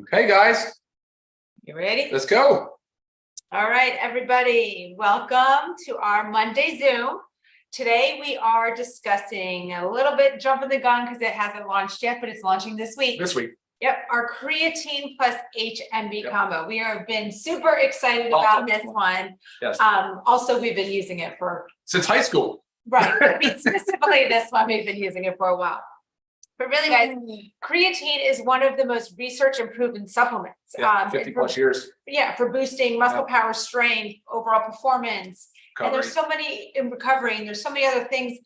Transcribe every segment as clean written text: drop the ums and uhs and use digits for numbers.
Okay, guys, You ready? let's go. All right, everybody, welcome to our Monday Zoom. Today we are discussing a little bit jumping the gun because it hasn't launched yet, but it's launching this week. Yep, our creatine plus HMB combo. We have been super excited about this one. Yes. Also, we've been using it for Since high school. right. I mean, specifically this one, we've been using it for a while. But really, guys, creatine is one of the most research and proven supplements. 50 plus years. Yeah, for boosting muscle power, strength, overall performance. Recovery. And there's so many in recovery, and there's so many other things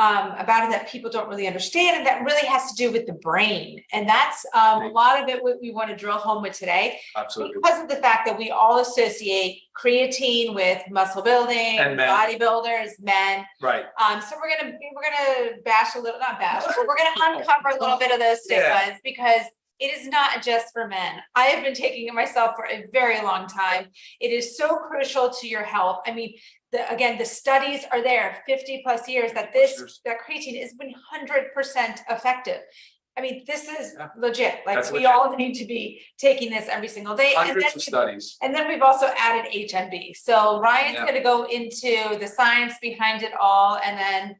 about it that people don't really understand, and that really has to do with the brain. And that's a lot of it what we want to drill home with today. Absolutely. Because of the fact that we all associate creatine with muscle building, and bodybuilders, men. Right. So we're gonna bash a little, not bash, but we're gonna uncover a little bit of those stigmas because it is not just for men. I have been taking it myself for a very long time. It is so crucial to your health. I mean, again, the studies are there, 50 plus years that that creatine is 100% effective. I mean, this is legit. Like we all need to be taking this every single day. Hundreds of studies. And then we've also added HMB. So Ryan's going to go into the science behind it all, and then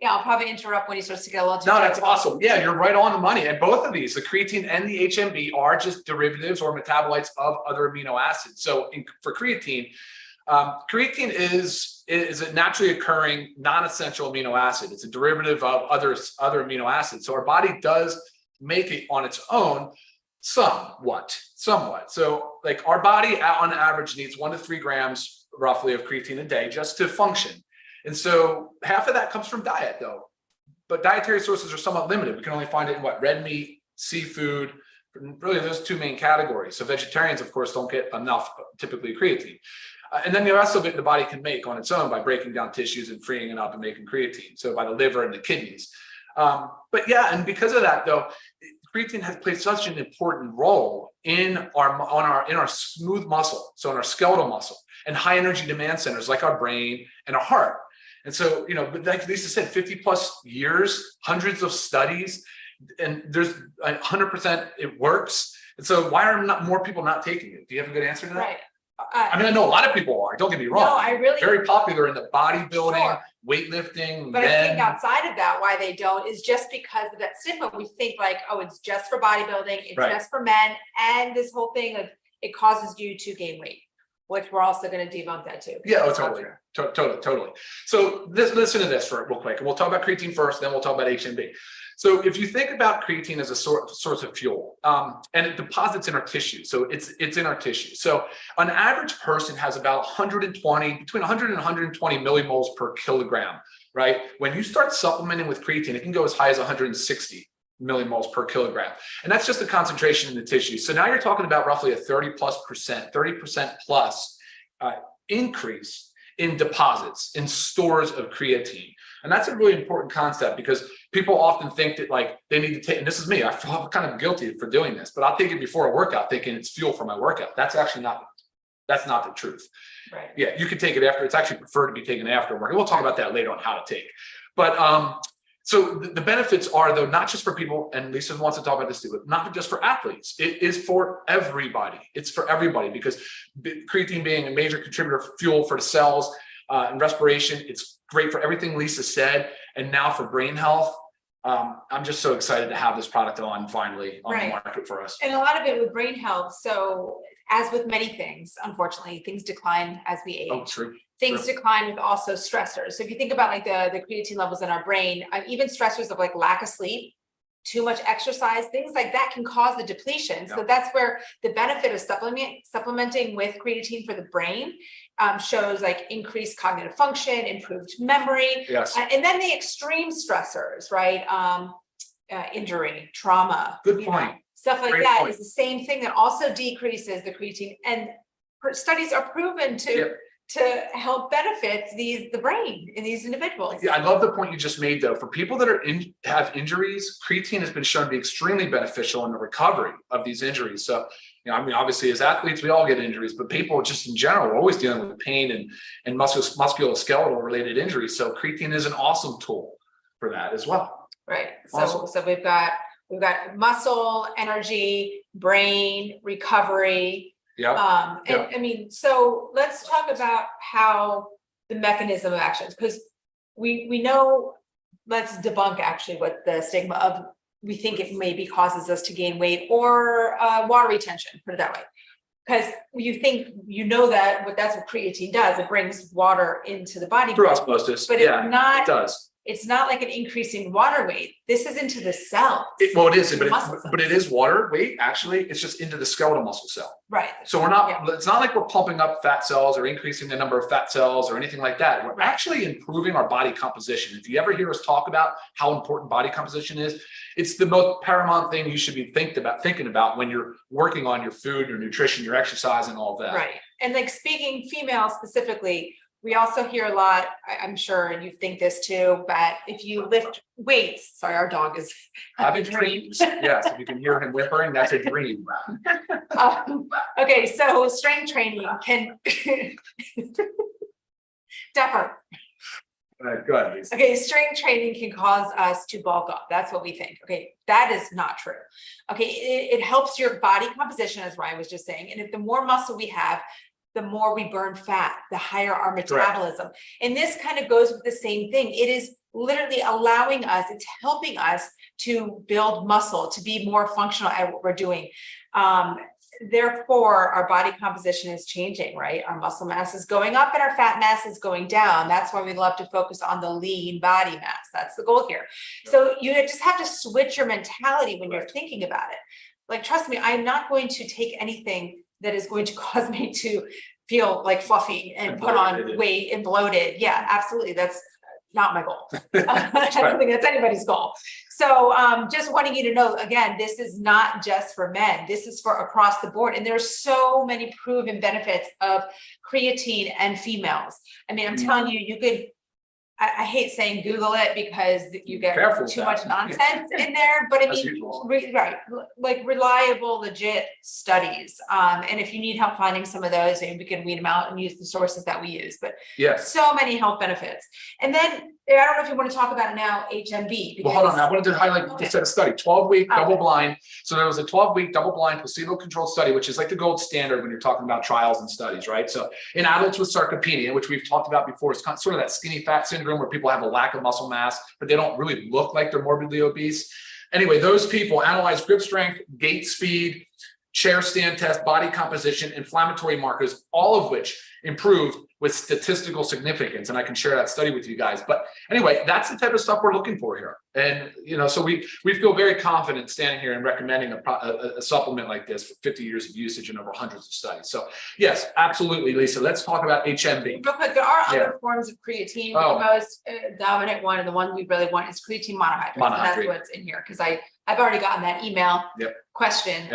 I'll probably interrupt when he starts to get a little too No, that's awesome. Yeah, you're right on the money. And both of these, the creatine and the HMB, are just derivatives or metabolites of other amino acids. So for creatine, creatine is a naturally occurring non-essential amino acid. It's a derivative of other amino acids. So our body does make it on its own somewhat. So like our body on average needs 1 to 3 grams roughly of creatine a day just to function. And so half of that comes from diet though, but dietary sources are somewhat limited. We can only find it in red meat, seafood, really those 2 main categories. So vegetarians, of course, don't get enough typically creatine. And then the rest of it the body can make on its own by breaking down tissues and freeing it up and making creatine. So by the liver and the kidneys. But yeah, and because of that though, creatine has played such an important role in our smooth muscle, so in our skeletal muscle and high energy demand centers like our brain and our heart. And so, but like Lisa said, 50 plus years, hundreds of studies, and there's 100% it works. And so why are not more people not taking it? Do you have a good answer to that? Right. I mean, I know a lot of people are, don't get me wrong. No, I really very popular in the bodybuilding, weightlifting. But I think outside of that, why they don't is just because of that stigma. We think like, oh, it's just for bodybuilding, it's just for men, and this whole thing of it causes you to gain weight, which we're also going to debunk that too. Yeah, totally. So listen to this real quick, and we'll talk about creatine first, then we'll talk about HMB. So if you think about creatine as a source of fuel, and it deposits in our tissue, so it's in our tissue. So an average person has about between 100 and 120 millimoles per kilogram, right? When you start supplementing with creatine, it can go as high as 160 millimoles per kilogram. And that's just the concentration in the tissue. So now you're talking about roughly a 30% plus increase in deposits, in stores of creatine. And that's a really important concept because people often think that like they need to take, and this is me, I feel kind of guilty for doing this, but I'll take it before a workout thinking it's fuel for my workout. That's actually not the truth. Right. Yeah, you can take it after. It's actually preferred to be taken after work. And we'll talk about that later on how to take. But so the benefits are though, not just for people, and Lisa wants to talk about this too, but not just for athletes. It is for everybody. It's for everybody because creatine being a major contributor of fuel for the cells and respiration, it's great for everything Lisa said. And now for brain health, I'm just so excited to have this product finally on the market for us. And a lot of it with brain health. So as with many things, unfortunately, things decline as we age. Oh, true. Things decline with also stressors. So if you think about like the creatine levels in our brain, even stressors of like lack of sleep, too much exercise, things like that can cause the depletion. So that's where the benefit of supplementing with creatine for the brain shows like increased cognitive function, improved memory. Yes. And then the extreme stressors, right? Injury, trauma. Good point. Stuff like that is the same thing that also decreases the creatine. And studies are proven to help benefit the brain in these individuals. Yeah, I love the point you just made though. For people that have injuries, creatine has been shown to be extremely beneficial in the recovery of these injuries. So, I mean, obviously as athletes, we all get injuries, but people just in general are always dealing with pain and musculoskeletal related injuries. So creatine is an awesome tool for that as well. Right. Awesome. So we've got we've got muscle, energy, brain, recovery. Yeah. And I mean, so let's talk about how the mechanism of actions, because we know, let's debunk actually what the stigma of, we think it maybe causes us to gain weight or water retention, put it that way. Because you think, that's what creatine does. It brings water into the body. Through osmosis. But it does. It's not like an increasing water weight. This is into the cells. Well, it is, but muscle cells. it is water weight. Actually, it's just into the skeletal muscle cell. Right. So we're not, it's not like we're pumping up fat cells or increasing the number of fat cells or anything like that. We're actually improving our body composition. If you ever hear us talk about how important body composition is, it's the most paramount thing you should be thinking about when you're working on your food, your nutrition, your exercise, and all of that. Right. And like speaking female specifically, we also hear a lot, I'm sure, and you think this too, but if you lift weights, sorry, our dog is having dreams. Yes, if you can hear him whimpering, that's a dream. Okay, so strength training can differ. Good. Okay, strength training can cause us to bulk up. That's what we think. Okay, that is not true. Okay, it helps your body composition, as Ryan was just saying. And if the more muscle we have, the more we burn fat, the higher our metabolism. Correct. And this kind of goes with the same thing. It is literally allowing us, it's helping us to build muscle, to be more functional at what we're doing. Therefore, our body composition is changing, right? Our muscle mass is going up and our fat mass is going down. That's why we love to focus on the lean body mass. That's the goal here. So you just have to switch your mentality when you're thinking about it. Like, trust me, I'm not going to take anything that is going to cause me to feel like fluffy and put on weight and bloated. Yeah, absolutely. That's not my goal. I don't think that's anybody's goal. So just wanting you to know, again, this is not just for men. This is for across the board. And there's so many proven benefits of creatine and females. I mean, I'm telling you, you could, I hate saying Google it because you get too much nonsense in there, but I mean, like reliable, legit studies. And if you need help finding some of those, maybe we can weed them out and use the sources that we use, but so many health benefits. And then I don't know if you want to talk about it now, HMB. Well, hold on. I wanted to highlight just a study, 12-week double blind. So there was a 12-week double blind placebo-controlled study, which is like the gold standard when you're talking about trials and studies, right? So in adults with sarcopenia, which we've talked about before, it's sort of that skinny fat syndrome where people have a lack of muscle mass, but they don't really look like they're morbidly obese. Anyway, those people analyzed grip strength, gait speed, chair stand test, body composition, inflammatory markers, all of which improved with statistical significance. And I can share that study with you guys. But anyway, that's the type of stuff we're looking for here. And, you know, so we feel very confident standing here and recommending a supplement like this for 50 years of usage and over hundreds of studies. So yes, absolutely, Lisa. Let's talk about HMB. Real quick, there are other forms of creatine. The most dominant one, and the one we really want, is creatine monohydrate. So that's what's in here, because I've already gotten that email question.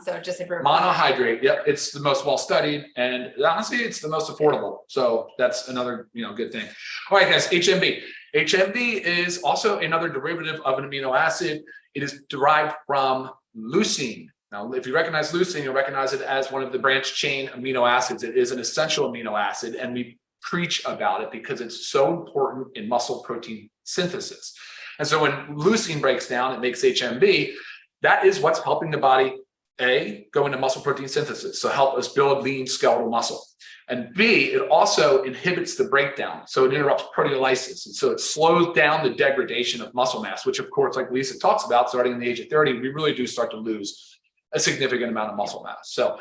So just if you're monohydrate, it's the most well-studied, and honestly, it's the most affordable. So that's another, good thing. All right, guys, HMB. HMB is also another derivative of an amino acid. It is derived from leucine. Now, if you recognize leucine, you'll recognize it as one of the branched chain amino acids. It is an essential amino acid, and we preach about it because it's so important in muscle protein synthesis. And so when leucine breaks down, it makes HMB. That is what's helping the body, A, go into muscle protein synthesis, so help us build lean skeletal muscle. And B, it also inhibits the breakdown. So it interrupts proteolysis. And so it slows down the degradation of muscle mass, which of course, like Lisa talks about, starting in the age of 30, we really do start to lose a significant amount of muscle mass. So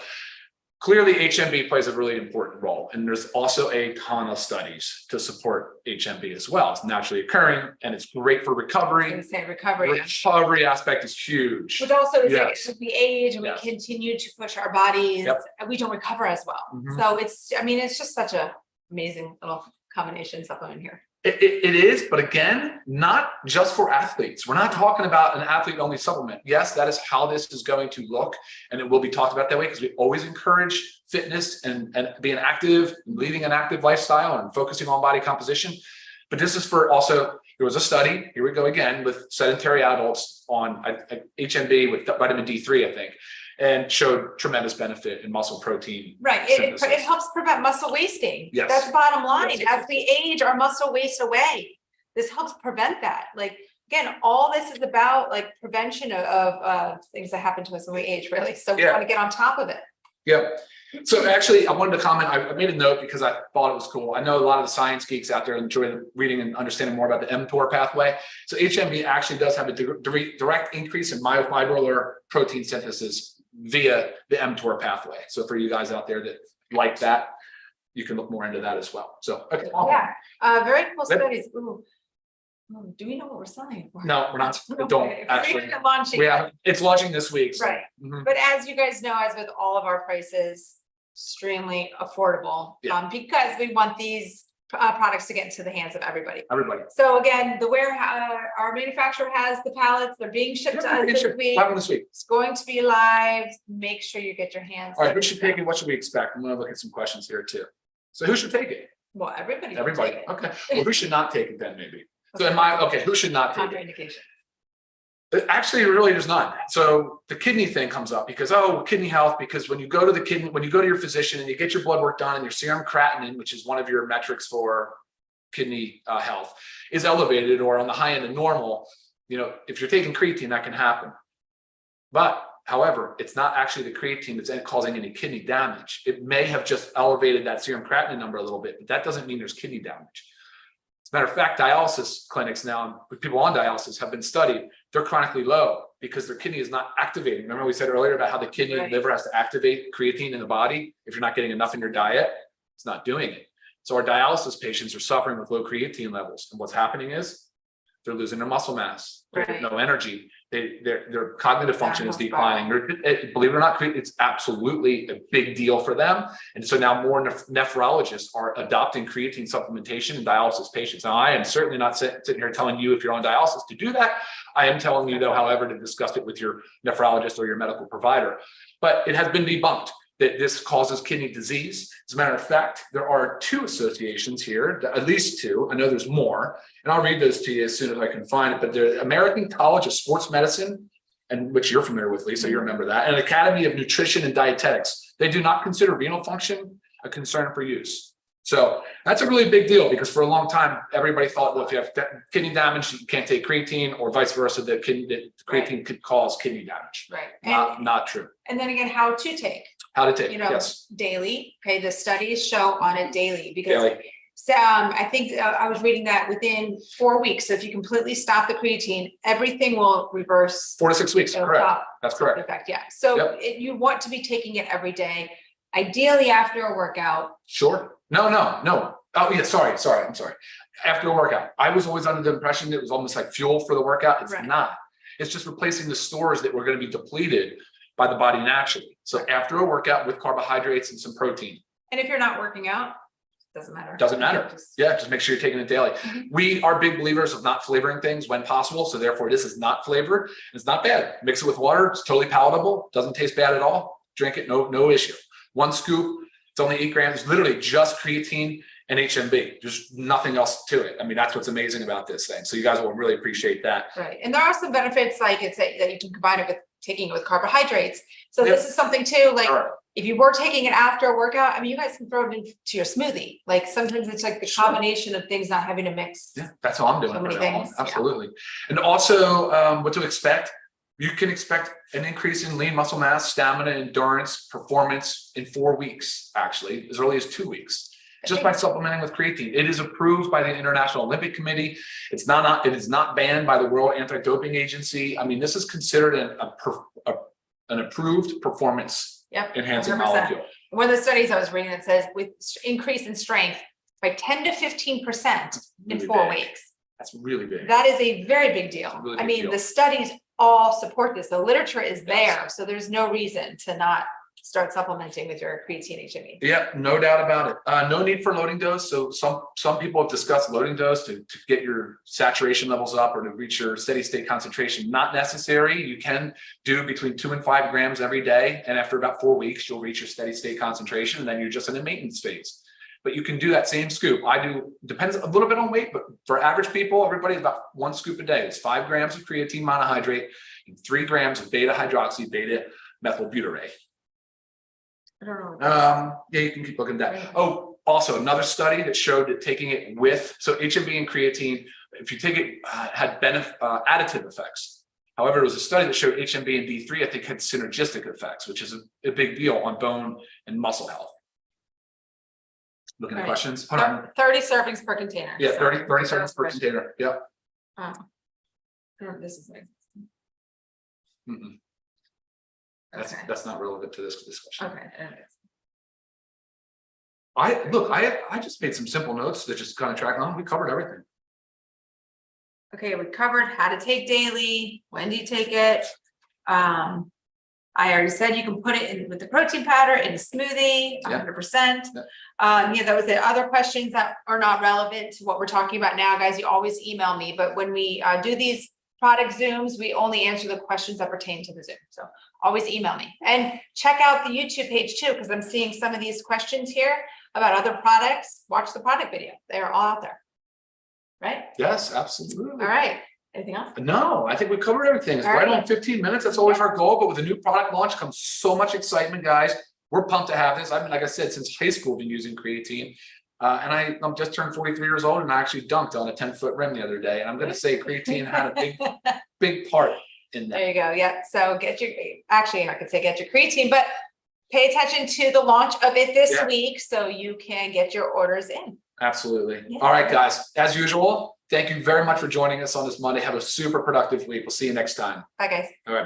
clearly HMB plays a really important role. And there's also a ton of studies to support HMB as well. It's naturally occurring and it's great for recovery. I was going to say recovery. Recovery aspect is huge. Which also is like, as we age and we continue to push our bodies, we don't recover as well. So it's just such an amazing little combination supplement here. It is, but again, not just for athletes. We're not talking about an athlete-only supplement. Yes, that is how this is going to look, and it will be talked about that way because we always encourage fitness and being active, and leading an active lifestyle and focusing on body composition. But this is for also, there was a study, here we go again, with sedentary adults on HMB with vitamin D3, I think, and showed tremendous benefit in muscle protein. Right. It helps prevent muscle wasting. Yes. That's the bottom line. Yes. As we age, our muscle wastes away. This helps prevent that. Like, again, all this is about like prevention of things that happen to us when we age, really. So we want to get on top of it. Yep. So actually, I wanted to comment. I made a note because I thought it was cool. I know a lot of the science geeks out there enjoy reading and understanding more about the mTOR pathway. So HMB actually does have a direct increase in myofibrillar protein synthesis via the mTOR pathway. So for you guys out there that like that, you can look more into that as well. So, okay. Yeah, very cool studies. Ooh. Do we know what we're selling for? No, we're not. Don't actually. It's launching this week. So. Right. But as you guys know, as with all of our prices, extremely affordable, because we want these products to get into the hands of everybody. So again, the warehouse, our manufacturer has the pallets. They're being shipped to us this week. It's going to be live. Make sure you get your hands. All right, who should take it? What should we expect? I'm going to look at some questions here too. So who should take it? Well, everybody. Okay. Well, who should not take it then? Maybe. So who should not take it? Actually, really, there's none. So the kidney thing comes up because, kidney health, because when you go to your physician and you get your blood work done and your serum creatinine, which is one of your metrics for kidney health, is elevated or on the high end of normal, if you're taking creatine, that can happen. But however, it's not actually the creatine that's causing any kidney damage. It may have just elevated that serum creatinine number a little bit, but that doesn't mean there's kidney damage. Matter of fact, dialysis clinics now, people on dialysis have been studied, they're chronically low because their kidney is not activating. Remember we said earlier about how the kidney and liver has to activate creatine in the body. If you're not getting enough in your diet, it's not doing it. So our dialysis patients are suffering with low creatine levels. And what's happening is they're losing their muscle mass, no energy. Their cognitive function is declining. Believe it or not, it's absolutely a big deal for them. And so now more nephrologists are adopting creatine supplementation in dialysis patients. Now, I am certainly not sitting here telling you if you're on dialysis to do that. I am telling you, though, however, to discuss it with your nephrologist or your medical provider. But it has been debunked that this causes kidney disease. As a matter of fact, there are 2 associations here, at least 2. I know there's more, and I'll read those to you as soon as I can find it. But the American College of Sports Medicine, and which you're familiar with, Lisa, you remember that, and Academy of Nutrition and Dietetics, they do not consider renal function a concern for use. So that's a really big deal because for a long time, everybody thought, well, if you have kidney damage, you can't take creatine, or vice versa, that creatine could cause kidney damage. Right. Not true. And then again, how to take. Yes. Daily. Okay. The studies show on it daily because I think I was reading that within 4 weeks. So if you completely stop the creatine, everything will reverse. 4 to 6 weeks. Correct. That's correct. Effect. Yeah. So you want to be taking it every day, ideally after a workout. Sure. No. Oh yeah. Sorry. I'm sorry. After a workout, I was always under the impression that it was almost like fuel for the workout. It's not. It's just replacing the stores that were going to be depleted by the body naturally. So after a workout with carbohydrates and some protein. And if you're not working out, doesn't matter. Just make sure you're taking it daily. We are big believers of not flavoring things when possible. So therefore this is not flavored. It's not bad. Mix it with water. It's totally palatable. Doesn't taste bad at all. Drink it. No issue. 1 scoop. It's only 8 grams, literally just creatine and HMB. There's nothing else to it. I mean, that's what's amazing about this thing. So you guys will really appreciate that. Right. And there are some benefits, like that you can combine it with taking it with carbohydrates. So this is something too, like if you were taking it after a workout, I mean, you guys can throw it into your smoothie. Like sometimes it's like the combination of things, not having to mix. Yeah, that's all I'm doing. So many things. Absolutely. And also what to expect. You can expect an increase in lean muscle mass, stamina, endurance, performance in 4 weeks, actually, as early as 2 weeks, just by supplementing with creatine. It is approved by the International Olympic Committee. It is not banned by the World Anti-Doping Agency. I mean, this is considered an approved performance enhancing 100%. molecule. One of the studies I was reading that says with increase in strength by 10 to 15% in 4 weeks. That's really big. That is a very big deal. Really big deal. The studies all support this. The literature is there. So there's no reason to not start supplementing with your creatine HMB. Yeah, no doubt about it. No need for loading dose. So some people have discussed loading dose to get your saturation levels up or to reach your steady state concentration. Not necessary. You can do between 2 and 5 grams every day. And after about 4 weeks, you'll reach your steady state concentration. And then you're just in a maintenance phase. But you can do that same scoop. Depends a little bit on weight, but for average people, everybody's about 1 scoop a day. It's 5 grams of creatine monohydrate and 3 grams of beta hydroxy beta methylbutyrate. I don't know. Yeah, you can keep looking at that. Oh, also another study that showed that taking it with, so HMB and creatine, if you take it, had additive effects. However, it was a study that showed HMB and D3, I think, had synergistic effects, which is a big deal on bone and muscle health. Looking at Right. questions. Hold on. 30 servings per container. Yeah, So, 30 servings per container. Yep. This is like, Mm-mm. okay. That's not relevant to this discussion. Okay. I just made some simple notes that just kind of track on. We covered everything. Okay, we covered how to take daily, when do you take it? I already said you can put it in with the protein powder in a smoothie, 100%. Yeah, that was the other questions that are not relevant to what we're talking about now, guys. You always email me, but when we do these product Zooms, we only answer the questions that pertain to the Zoom. So always email me and check out the YouTube page too, because I'm seeing some of these questions here about other products. Watch the product video. They're all out there. Right? Yes, absolutely. All right. Anything else? No, I think we covered everything. It's All right right. on 15 minutes. That's always our goal. But with a new product launch comes so much excitement, guys. We're pumped to have this. I mean, like I said, since high school, I've been using creatine. And I'm just turned 43 years old, and I actually dunked on a 10-foot rim the other day. And I'm going to say creatine had a big part in that. There you go. Yeah. So get your creatine, but pay attention to the launch of it this week so you can get your orders in. Absolutely. Yeah. All right, guys. As usual, thank you very much for joining us on this Monday. Have a super productive week. We'll see you next time. Bye, guys. All right.